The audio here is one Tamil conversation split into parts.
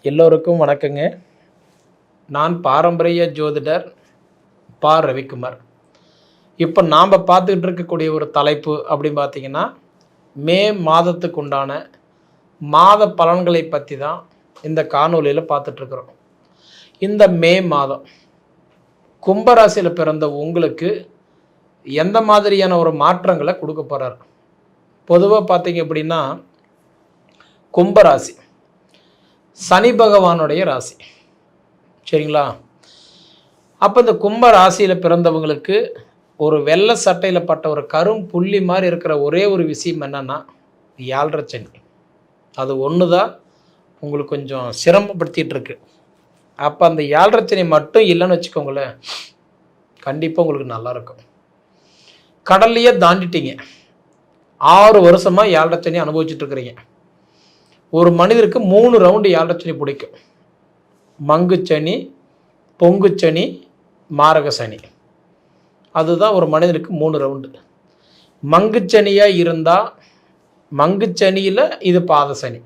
எல்லோருக்கும் வணக்கங்க. நான் பாரம்பரிய ஜோதிடர் பா. ரவிக்குமார். இப்போ நாம் பார்த்துக்கிட்டு இருக்கக்கூடிய ஒரு தலைப்பு அப்படின்னு பார்த்தீங்கன்னா, மே மாதத்துக்கு உண்டான மாத பலன்களை பற்றி தான் இந்த காணொலியில் பார்த்துட்ருக்குறோம். இந்த மே மாதம் கும்பராசியில் பிறந்த உங்களுக்கு எந்த மாதிரியான ஒரு மாற்றங்களை கொடுக்க போகிறார்? பொதுவாக பார்த்தீங்க அப்படின்னா, கும்பராசி சனி பகவானுடைய ராசி, சரிங்களா? அப்போ இந்த கும்ப ராசியில் பிறந்தவங்களுக்கு ஒரு வெள்ளை சட்டையில் பட்ட ஒரு கரும் புள்ளி மாதிரி இருக்கிற ஒரே ஒரு விஷயம் என்னென்னா 7.5 சனி. அது ஒன்று தான் உங்களுக்கு கொஞ்சம் சிரமப்படுத்திகிட்டு இருக்கு. அப்போ அந்த 7.5 சனி மட்டும் இல்லைன்னு வச்சுக்கோங்களேன், கண்டிப்பாக உங்களுக்கு நல்லாயிருக்கும். கடல்லையே தாண்டிட்டீங்க. 6 வருஷமாக 7.5 சனி அனுபவிச்சுட்ருக்குறீங்க. ஒரு மனிதருக்கு 3 ரவுண்டு 7.5 சனி பிடிக்கும். மங்குச்சனி, பொங்குச்சனி, மாரக சனி. அதுதான் ஒரு மனிதனுக்கு 3 ரவுண்டு. மங்குச்சனியாக இருந்தால் மங்குச்சனியில் இது பாத சனி,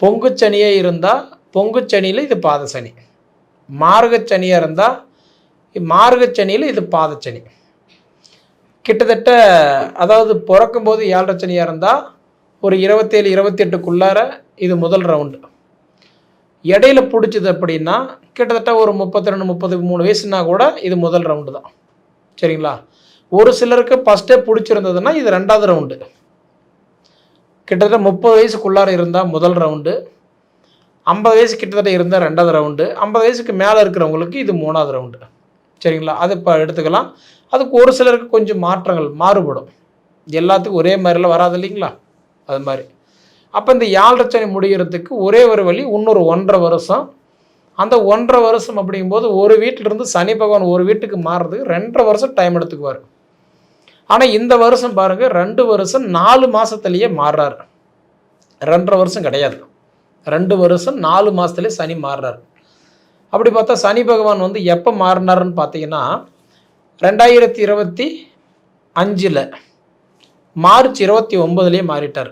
பொங்குச்சனியாக இருந்தால் பொங்குச்சனியில் இது பாத சனி, மாரகச்சனியாக இருந்தால் மாரகச்சனியில் இது பாதச்சனி. கிட்டத்தட்ட அதாவது பிறக்கும்போது 7.5 சனியாக இருந்தால் ஒரு 27-28க்குள்ளார இது முதல் ரவுண்டு. இடையில பிடிச்சது அப்படின்னா கிட்டத்தட்ட ஒரு 32-33 வயசுனா கூட இது முதல் ரவுண்டு தான், சரிங்களா? ஒரு சிலருக்கு ஃபஸ்ட்டே பிடிச்சிருந்ததுன்னா இது 2வது ரவுண்டு. கிட்டத்தட்ட 30 வயசுக்குள்ளார இருந்தால் முதல் ரவுண்டு, 50 வயசு கிட்டத்தட்ட இருந்தால் 2வது ரவுண்டு, 50 வயசுக்கு மேலே இருக்கிறவங்களுக்கு இது 3வது ரவுண்டு, சரிங்களா? அது இப்போ எடுத்துக்கலாம். அதுக்கு ஒரு சிலருக்கு கொஞ்சம் மாற்றங்கள் மாறுபடும். எல்லாத்துக்கும் ஒரே மாதிரிலாம் வராது இல்லைங்களா? அது மாதிரி. அப்போ இந்த 7.5 சனி முடிகிறதுக்கு ஒரே ஒரு வழி, இன்னொரு 1.5 வருஷம். அந்த 1.5 வருஷம் அப்படிங்கும்போது ஒரு வீட்டிலிருந்து சனி பகவான் ஒரு வீட்டுக்கு மாறுறதுக்கு 2.5 வருஷம் டைம் எடுத்துக்குவார். ஆனால் இந்த வருஷம் பாருங்கள், 2 வருஷம் 4 மாதத்துலேயே மாறுறாரு. 2.5 வருஷம் கிடையாது, 2 வருஷம் 4 மாதத்துலேயே சனி மாறுறாரு. அப்படி பார்த்தா சனி பகவான் வந்து எப்போ மாறினாருன்னு பார்த்தீங்கன்னா 2025 மார்ச் 29 மாறிட்டார்.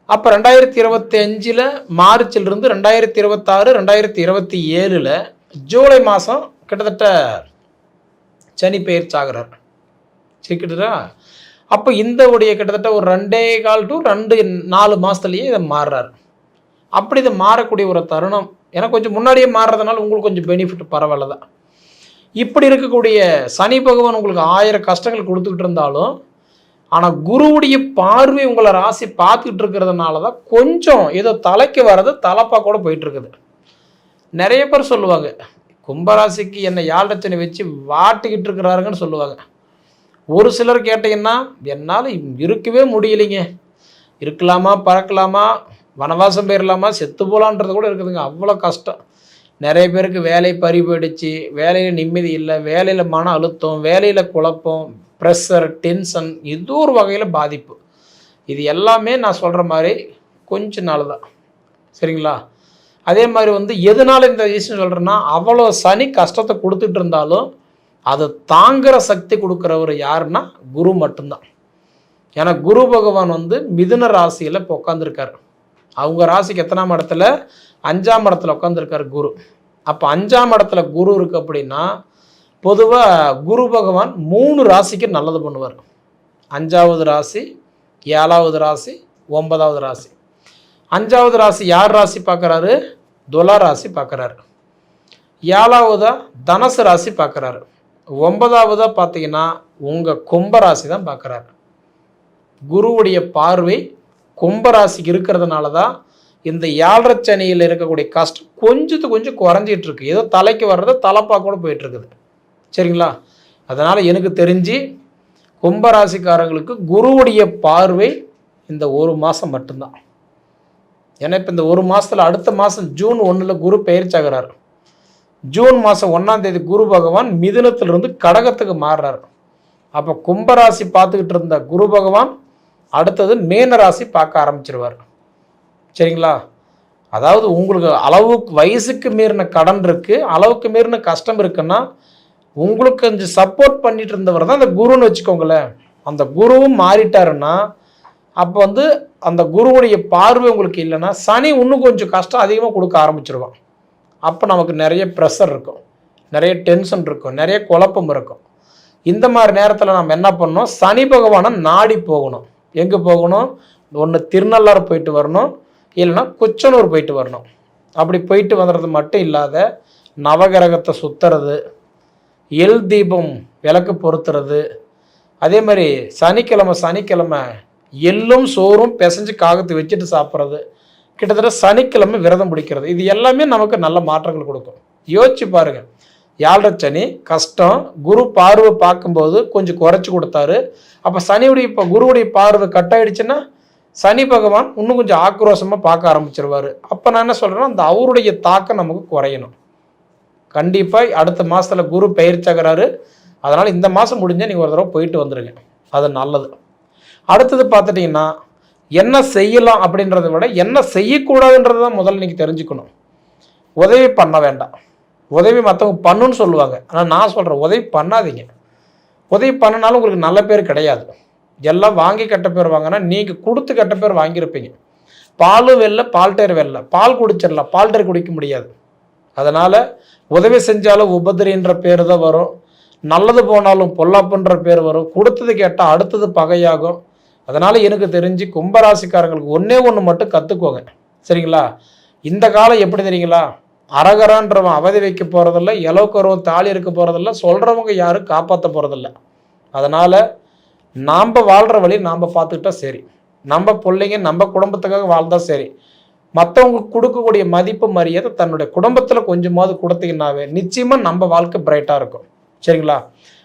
அப்போ 2025 மார்ச்சிலிருந்து 2026 2027 ஜூலை மாதம் கிட்டத்தட்ட சனி பெயர்ச்சி ஆகிறார், சரிக்கிட்டா? அப்போ இந்த உடைய கிட்டத்தட்ட ஒரு 2.25 to 2-4 மாதத்துலேயே இதை மாறுறார். அப்படி இதை மாறக்கூடிய ஒரு தருணம், ஏன்னா கொஞ்சம் முன்னாடியே மாறுறதுனால உங்களுக்கு கொஞ்சம் பெனிஃபிட் பரவாயில்ல தான். இப்படி இருக்கக்கூடிய சனி பகவான் உங்களுக்கு 1000 கஷ்டங்கள் கொடுத்துக்கிட்டு இருந்தாலும், ஆனால் குருவுடைய பார்வை உங்களை ராசி பார்த்துக்கிட்டு இருக்கிறதுனால தான் கொஞ்சம் ஏதோ தலைக்கு வர்றது தலைப்பாக கூட போயிட்டுருக்குது. நிறைய பேர் சொல்லுவாங்க, கும்பராசிக்கு என்னை 7.5 சனி வச்சு வாட்டிக்கிட்டு இருக்கிறாருங்கன்னு சொல்லுவாங்க. ஒரு சிலர் கேட்டிங்கன்னா, என்னால் இருக்கவே முடியலைங்க, இருக்கலாமா பறக்கலாமா வனவாசம் போயிடலாமா செத்து போகலான்றது கூட இருக்குதுங்க, அவ்வளோ கஷ்டம். நிறைய பேருக்கு வேலை பறி போயிடுச்சு, வேலையில் நிம்மதி இல்லை, வேலையில் மன அழுத்தம், வேலையில் குழப்பம், ப்ரெஷர், டென்ஷன், இது ஒரு வகையில் பாதிப்பு. இது எல்லாமே நான் சொல்கிற மாதிரி கொஞ்ச நாள் தான், சரிங்களா? அதே மாதிரி வந்து எதனால் இந்த விஷயம் சொல்கிறேன்னா, அவ்வளோ சனி கஷ்டத்தை கொடுத்துட்டு இருந்தாலும் அதை தாங்குகிற சக்தி கொடுக்குறவர் யாருன்னா குரு மட்டும்தான். ஏன்னா குரு பகவான் வந்து மிதுன ராசியில் இப்போ உட்காந்துருக்கார். அவங்க ராசிக்கு எத்தனாம் இடத்துல? 5ஆம் இடத்துல உட்காந்துருக்கார் குரு. அப்போ 5ஆம் இடத்துல குரு இருக்குது அப்படின்னா பொதுவாக குரு பகவான் 3 ராசிக்கு நல்லது பண்ணுவார். 5வது ராசி, 7வது ராசி, 9வது ராசி. 5வது ராசி யார் ராசி பார்க்குறாரு? துலா ராசி பார்க்குறாரு. 7வதா தனுசு ராசி பார்க்குறாரு. 9வதாக பார்த்தீங்கன்னா உங்கள் கும்பராசி தான் பார்க்குறாரு. குருவுடைய பார்வை கும்பராசிக்கு இருக்கிறதுனால தான் இந்த 7.5 சனியில் இருக்கக்கூடிய கஷ்டம் கொஞ்சம் குறைஞ்சிட்டு இருக்கு. ஏதோ தலைக்கு வர்றது தலைப்பாக கூட போயிட்டுருக்குது, சரிங்களா? அதனால் எனக்கு தெரிஞ்சு கும்பராசிக்காரங்களுக்கு குருவுடைய பார்வை இந்த ஒரு மாதம் மட்டும்தான். ஏன்னா இப்போ இந்த ஒரு மாதத்தில் அடுத்த மாதம் ஜூன் 1 குரு பெயர்ச்சாகிறார். ஜூன் மாதம் 1ஆம் தேதி குரு பகவான் மிதுனத்திலிருந்து கடகத்துக்கு மாறுறார். அப்போ கும்பராசி பார்த்துக்கிட்டு இருந்த குரு பகவான் அடுத்தது மீன ராசி பார்க்க ஆரம்பிச்சிருவார், சரிங்களா? அதாவது உங்களுக்கு அளவுக்கு வயசுக்கு மீறின கடன் இருக்குது, அளவுக்கு மீறின கஷ்டம் இருக்குன்னா உங்களுக்கு கொஞ்சம் சப்போர்ட் பண்ணிட்டு இருந்தவர் தான் அந்த குருன்னு வச்சுக்கோங்களேன். அந்த குருவும் மாறிட்டாருன்னா அப்போ வந்து அந்த குருவுடைய பார்வை உங்களுக்கு இல்லைன்னா சனி இன்னும் கொஞ்சம் கஷ்டம் அதிகமாக கொடுக்க ஆரம்பிச்சிருவான். அப்போ நமக்கு நிறைய ப்ரெஷர் இருக்கும், நிறைய டென்ஷன் இருக்கும், நிறைய குழப்பம் இருக்கும். இந்த மாதிரி நேரத்தில் நம்ம என்ன பண்ணணும், சனி பகவானை நாடி போகணும். எங்கே போகணும், ஒன்று திருநள்ளாறு போயிட்டு வரணும், இல்லைன்னா குச்சனூர் போயிட்டு வரணும். அப்படி போயிட்டு வந்துடுறது மட்டும் இல்லாத நவகிரகத்தை சுற்றுறது, எல் தீபம் விளக்கு பொருத்துறது, அதே மாதிரி சனிக்கிழமை எள்ளும் சோறும் பிசைஞ்சு காகத்து வச்சுட்டு சாப்பிட்றது, கிட்டத்தட்ட சனிக்கிழமை விரதம் பிடிக்கிறது, இது எல்லாமே நமக்கு நல்ல மாற்றங்கள் கொடுக்கும். யோசிச்சு பாருங்கள், 7 சனி கஷ்டம், குரு பார்வை பார்க்கும்போது கொஞ்சம் குறைச்சி கொடுத்தாரு. அப்போ குருவுடைய பார்வை கட் ஆகிடுச்சுன்னா சனி பகவான் இன்னும் கொஞ்சம் ஆக்ரோஷமாக பார்க்க ஆரம்பிச்சிருவார். அப்போ நான் என்ன சொல்கிறேன்னா, அந்த அவருடைய தாக்கம் நமக்கு குறையணும். கண்டிப்பாக அடுத்த மாதத்தில் குரு பயிற்சியாகிறாரு. அதனால் இந்த மாதம் முடிஞ்சால் நீங்கள் ஒரு தடவை போயிட்டு வந்துடுங்க, அது நல்லது. அடுத்தது பார்த்துட்டிங்கன்னா, என்ன செய்யலாம் அப்படின்றத விட என்ன செய்யக்கூடாதுன்றது தான் முதல்ல நீங்கள் தெரிஞ்சுக்கணும். உதவி பண்ண வேண்டாம். உதவி மற்றவங்க பண்ணுன்னு சொல்லுவாங்க, ஆனால் நான் சொல்கிறேன் உதவி பண்ணாதீங்க. உதவி பண்ணினாலும் உங்களுக்கு நல்ல பேர் கிடையாது. எல்லாம் வாங்கி கெட்ட பேர் வாங்கினா நீங்கள் கொடுத்து கெட்ட பேர் வாங்கியிருப்பீங்க. பாலும் வெல்ல பால்டேர் வெல்ல, பால் குடிச்சிடலாம், பால்டேர் குடிக்க முடியாது. அதனால் உதவி செஞ்சாலும் உபதிரின்ற பேர் தான் வரும், நல்லது போனாலும் பொல்லாப்புன்ற பேர் வரும், கொடுத்தது கேட்டால் அடுத்தது பகையாகும். அதனால் எனக்கு தெரிஞ்சு கும்பராசிக்காரங்களுக்கு ஒன்று மட்டும் கற்றுக்கோங்க, சரிங்களா? இந்த காலம் எப்படி தெரியுங்களா, அரகரான்றவன் அவதி வைக்க போகிறதில்ல, இலவுக்கரவன் தாலி இருக்க போகிறதில்ல, சொல்கிறவங்க யாரும் காப்பாற்ற போகிறதில்ல. அதனால் நாம் வாழ்கிற வழி நாம் பார்த்துக்கிட்டா சரி, நம்ம பிள்ளைங்க நம்ம குடும்பத்துக்காக வாழ்ந்தால் சரி. மற்றவங்க கொடுக்கக்கூடிய மதிப்பு மரியாதை தன்னுடைய குடும்பத்தில் கொஞ்சமாவது கொடுத்தீங்கன்னாவே நிச்சயமாக நம்ம வாழ்க்கை பிரைட்டாக இருக்கும், சரிங்களா?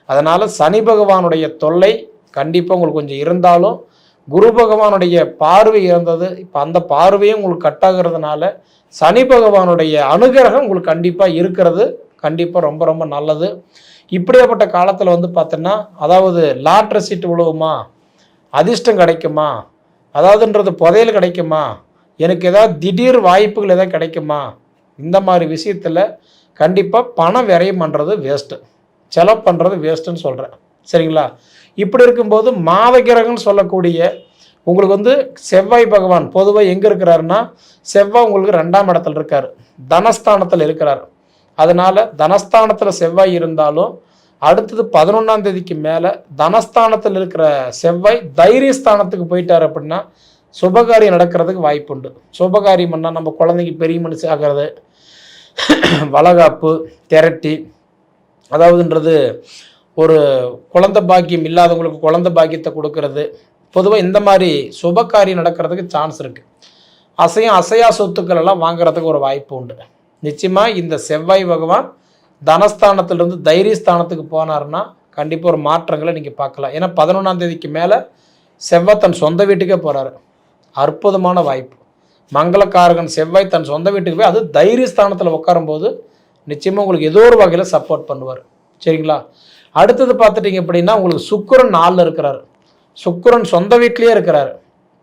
அதனால் சனி பகவானுடைய தொல்லை கண்டிப்பாக உங்களுக்கு கொஞ்சம் இருந்தாலும் குரு பகவானுடைய பார்வை இருந்தது. இப்போ அந்த பார்வையும் உங்களுக்கு கட்டாகிறதுனால சனி பகவானுடைய அனுகிரகம் உங்களுக்கு கண்டிப்பாக இருக்கிறது கண்டிப்பாக ரொம்ப ரொம்ப நல்லது. இப்படியாப்பட்ட காலத்தில் வந்து பார்த்தோன்னா, அதாவது லாட்ரி சீட்டு விழுவுமா, அதிர்ஷ்டம் கிடைக்குமா, அதாவதுன்றது புதையல் கிடைக்குமா, எனக்கு ஏதாவது திடீர் வாய்ப்புகள் எதாவது கிடைக்குமா, இந்த மாதிரி விஷயத்தில் கண்டிப்பாக பணம் விரயம் பண்ணுறது வேஸ்ட்டு, செலவு பண்ணுறது வேஸ்ட்டுன்னு சொல்கிறேன், சரிங்களா? இப்படி இருக்கும்போது மாதகிரகம்னு சொல்லக்கூடிய உங்களுக்கு வந்து செவ்வாய் பகவான் பொதுவாக எங்கே இருக்கிறாருன்னா, செவ்வாய் உங்களுக்கு 2ஆம் இடத்துல இருக்கார், தனஸ்தானத்தில் இருக்கிறார். அதனால் தனஸ்தானத்தில் செவ்வாய் இருந்தாலும் அடுத்தது 11ஆம் தேதிக்கு மேலே தனஸ்தானத்தில் இருக்கிற செவ்வாய் தைரியஸ்தானத்துக்கு போயிட்டார் அப்படின்னா சுபகாரியம் நடக்கிறதுக்கு வாய்ப்பு உண்டு. சுபகாரியம் பண்ணால் நம்ம குழந்தைக்கு பெரிய மனுஷன் ஆகிறது, வளகாப்பு திரட்டி, அதாவதுன்றது ஒரு குழந்தை பாக்கியம் இல்லாதவங்களுக்கு குழந்தை பாக்கியத்தை கொடுக்கறது, பொதுவாக இந்த மாதிரி சுபகாரியம் நடக்கிறதுக்கு சான்ஸ் இருக்குது. அசையா சொத்துக்கள் எல்லாம் வாங்குறதுக்கு ஒரு வாய்ப்பு உண்டு. நிச்சயமாக இந்த செவ்வாய் பகவான் தனஸ்தானத்திலிருந்து தைரியஸ்தானத்துக்கு போனார்னா கண்டிப்பாக ஒரு மாற்றங்களை நீங்கள் பார்க்கலாம். ஏன்னா 11ஆம் தேதிக்கு மேலே செவ்வாய் தன் சொந்த வீட்டுக்கே போகிறாரு, அற்புதமான வாய்ப்பு. மங்களக்காரகன் செவ்வாய் தன் சொந்த வீட்டுக்கு போய் அது தைரியஸ்தானத்தில் உட்காரும்போது நிச்சயமாக உங்களுக்கு ஏதோ ஒரு வகையில் சப்போர்ட் பண்ணுவார், சரிங்களா? அடுத்தது பார்த்துட்டிங்க அப்படின்னா, உங்களுக்கு சுக்கிரன் 4 இருக்கிறார். சுக்கிரன் சொந்த வீட்லேயே இருக்கிறார்.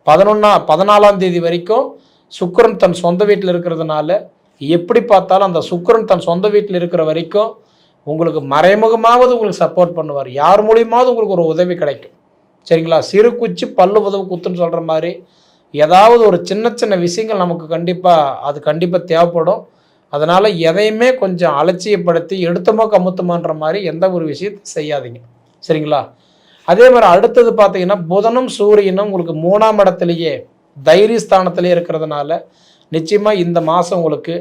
14ஆம் தேதி வரைக்கும் சுக்கிரன் தன் சொந்த வீட்டில் இருக்கிறதுனால எப்படி பார்த்தாலும் அந்த சுக்கிரன் தன் சொந்த வீட்டில் இருக்கிற வரைக்கும் உங்களுக்கு மறைமுகமாவது உங்களுக்கு சப்போர்ட் பண்ணுவார். யார் மூலியமாவது உங்களுக்கு ஒரு உதவி கிடைக்கும், சரிங்களா? சிறு குச்சி பல்லு உதவு குத்துன்னு சொல்கிற மாதிரி ஏதாவது ஒரு சின்ன சின்ன விஷயங்கள் நமக்கு கண்டிப்பாக தேவைப்படும். அதனால் எதையுமே கொஞ்சம் அலட்சியப்படுத்தி எடுத்தமோ கமுத்தமான்ற மாதிரி எந்த ஒரு விஷயத்தை செய்யாதீங்க, சரிங்களா? அதே மாதிரி அடுத்தது பார்த்தீங்கன்னா, புதனும் சூரியனும் உங்களுக்கு 3ஆம் இடத்துலையே தைரியஸ்தானத்திலே இருக்கிறதுனால நிச்சயமாக இந்த மாதம் உங்களுக்கு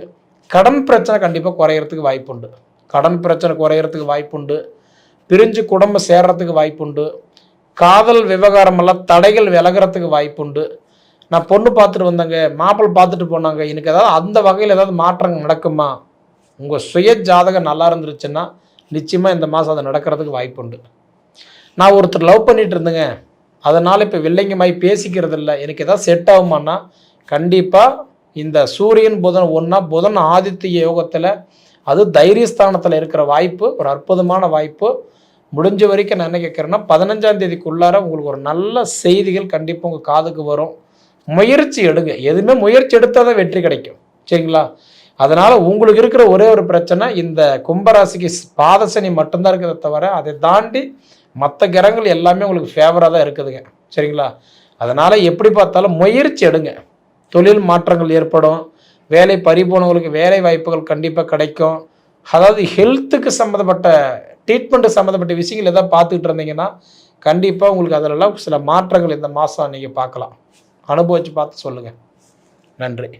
கடன் பிரச்சனை கண்டிப்பாக குறையிறதுக்கு வாய்ப்புண்டு. கடன் பிரச்சனை குறையிறதுக்கு வாய்ப்புண்டு, பிரிஞ்சு குடும்பம் சேர்றதுக்கு வாய்ப்புண்டு, காதல் விவகாரமெல்லாம் தடைகள் விலகிறதுக்கு வாய்ப்புண்டு. நான் பொண்ணு பார்த்துட்டு வந்தேங்க, மாப்பிள்ளை பார்த்துட்டு போனாங்க, எனக்கு ஏதாவது அந்த வகையில் ஏதாவது மாற்றங்கள் நடக்குமா? உங்கள் சுய ஜாதகம் நல்லா இருந்துருச்சுன்னா நிச்சயமாக இந்த மாதம் அது நடக்கிறதுக்கு வாய்ப்புண்டு. நான் ஒருத்தர் லவ் பண்ணிட்டு இருந்தேங்க, அதனால் இப்போ வில்லைங்கமாய் பேசிக்கிறது இல்லை, எனக்கு எதாவது செட் ஆகுமான்னா கண்டிப்பாக இந்த சூரியன் புதன் ஒன்றா, புதன் ஆதித்ய யோகத்தில் அது தைரியஸ்தானத்தில் இருக்கிற வாய்ப்பு ஒரு அற்புதமான வாய்ப்பு. முடிஞ்ச வரைக்கும் நான் என்ன கேட்குறேன்னா, 15ஆம் தேதிக்குள்ளார உங்களுக்கு ஒரு நல்ல செய்திகள் கண்டிப்பாக உங்கள் காதுக்கு வரும். முயற்சி எடுங்க, எதுவுமே முயற்சி எடுத்தால் தான் வெற்றி கிடைக்கும், சரிங்களா? அதனால் உங்களுக்கு இருக்கிற ஒரே ஒரு பிரச்சனை, இந்த கும்பராசிக்கு பாதசனி மட்டும்தான் இருக்கிறத தவிர அதை தாண்டி மற்ற கிரகங்கள் எல்லாமே உங்களுக்கு ஃபேவராக தான் இருக்குதுங்க, சரிங்களா? அதனால் எப்படி பார்த்தாலும் முயற்சி எடுங்க. தொழில் மாற்றங்கள் ஏற்படும், வேலை பறிபோனவங்களுக்கு வேலை வாய்ப்புகள் கண்டிப்பாக கிடைக்கும். அதாவது ஹெல்த்துக்கு சம்மந்தப்பட்ட ட்ரீட்மெண்ட்டு சம்மந்தப்பட்ட விஷயங்கள் எதாவது பார்த்துக்கிட்டு இருந்தீங்கன்னா கண்டிப்பாக உங்களுக்கு அதிலெல்லாம் சில மாற்றங்கள் இந்த மாதம் நீங்கள் பார்க்கலாம். அனுபவித்து பார்த்து சொல்லுங்கள். நன்றி.